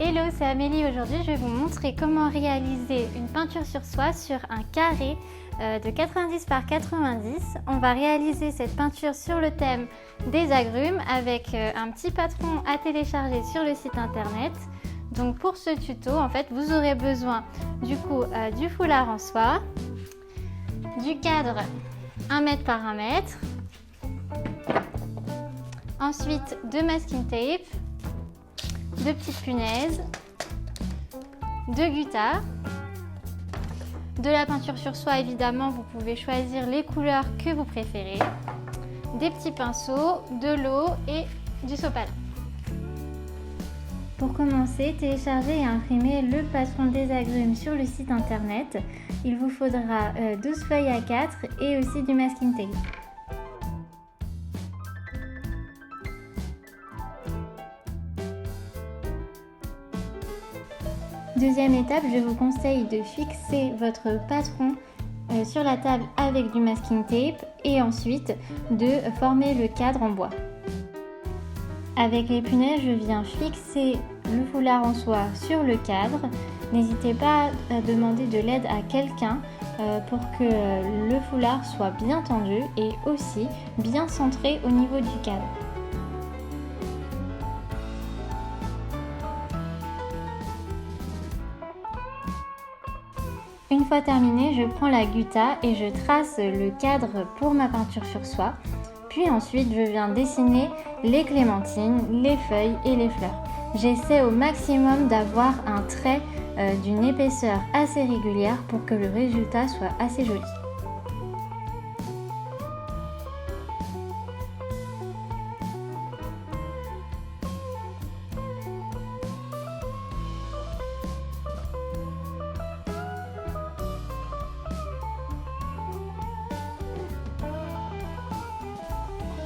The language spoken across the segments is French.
Hello, c'est Amélie. Aujourd'hui, je vais vous montrer comment réaliser une peinture sur soie sur un carré de 90 par 90. On va réaliser cette peinture sur le thème des agrumes avec un petit patron à télécharger sur le site internet. Donc pour ce tuto, en fait, vous aurez besoin du foulard en soie, du cadre 1 mètre par 1 mètre, ensuite de masking tape, de petites punaises, de gutta, de la peinture sur soie évidemment, vous pouvez choisir les couleurs que vous préférez, des petits pinceaux, de l'eau et du sopalin. Pour commencer, télécharger et imprimer le patron des agrumes sur le site internet. Il vous faudra 12 feuilles A4 et aussi du masking tape. Deuxième étape, je vous conseille de fixer votre patron sur la table avec du masking tape et ensuite de former le cadre en bois. Avec les punaises, je viens fixer le foulard en soie sur le cadre. N'hésitez pas à demander de l'aide à quelqu'un pour que le foulard soit bien tendu et aussi bien centré au niveau du cadre. Une fois terminé, je prends la gutta et je trace le cadre pour ma peinture sur soie. Puis ensuite, je viens dessiner les clémentines, les feuilles et les fleurs. J'essaie au maximum d'avoir un trait d'une épaisseur assez régulière pour que le résultat soit assez joli.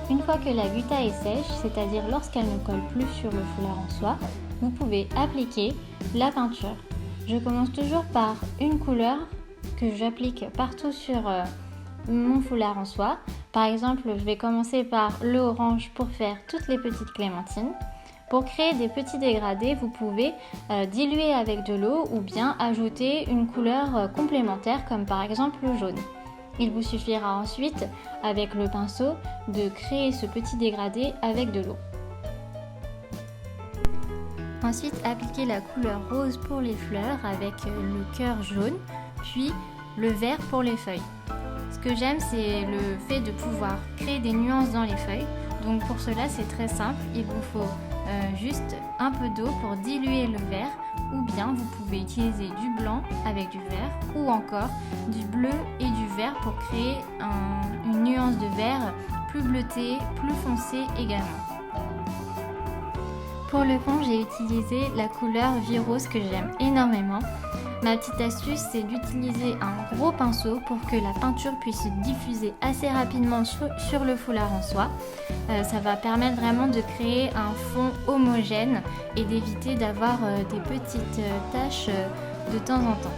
Une fois que la gutta est sèche, c'est-à-dire lorsqu'elle ne colle plus sur le foulard en soie, vous pouvez appliquer la peinture. Je commence toujours par une couleur que j'applique partout sur mon foulard en soie. Par exemple, je vais commencer par le orange pour faire toutes les petites clémentines. Pour créer des petits dégradés, vous pouvez diluer avec de l'eau ou bien ajouter une couleur complémentaire comme par exemple le jaune. Il vous suffira ensuite, avec le pinceau, de créer ce petit dégradé avec de l'eau. Ensuite, appliquez la couleur rose pour les fleurs avec le cœur jaune, puis le vert pour les feuilles. Ce que j'aime, c'est le fait de pouvoir créer des nuances dans les feuilles. Donc pour cela, c'est très simple. Il vous faut juste un peu d'eau pour diluer le vert, ou bien vous pouvez utiliser du blanc avec du vert ou encore du bleu et du vert pour créer une nuance de vert plus bleuté, plus foncé également. Pour le fond, j'ai utilisé la couleur vie rose que j'aime énormément. Ma petite astuce, c'est d'utiliser un gros pinceau pour que la peinture puisse se diffuser assez rapidement sur le foulard en soie. Ça va permettre vraiment de créer un fond homogène et d'éviter d'avoir des petites taches de temps en temps.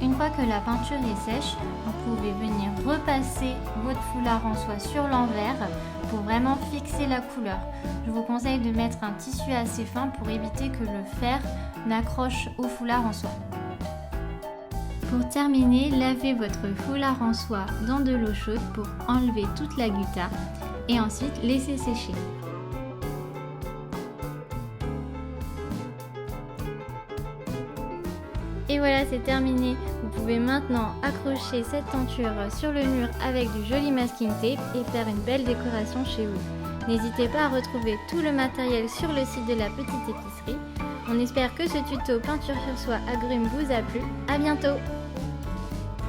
Une fois que la peinture est sèche, vous pouvez venir repasser votre foulard en soie sur l'envers pour vraiment fixer la couleur. Je vous conseille de mettre un tissu assez fin pour éviter que le fer n'accroche au foulard en soie. Pour terminer, lavez votre foulard en soie dans de l'eau chaude pour enlever toute la gutta et ensuite laissez sécher. Et voilà, c'est terminé. Vous pouvez maintenant accrocher cette tenture sur le mur avec du joli masking tape et faire une belle décoration chez vous. N'hésitez pas à retrouver tout le matériel sur le site de la petite épicerie. On espère que ce tuto peinture sur soie agrumes vous a plu. À bientôt!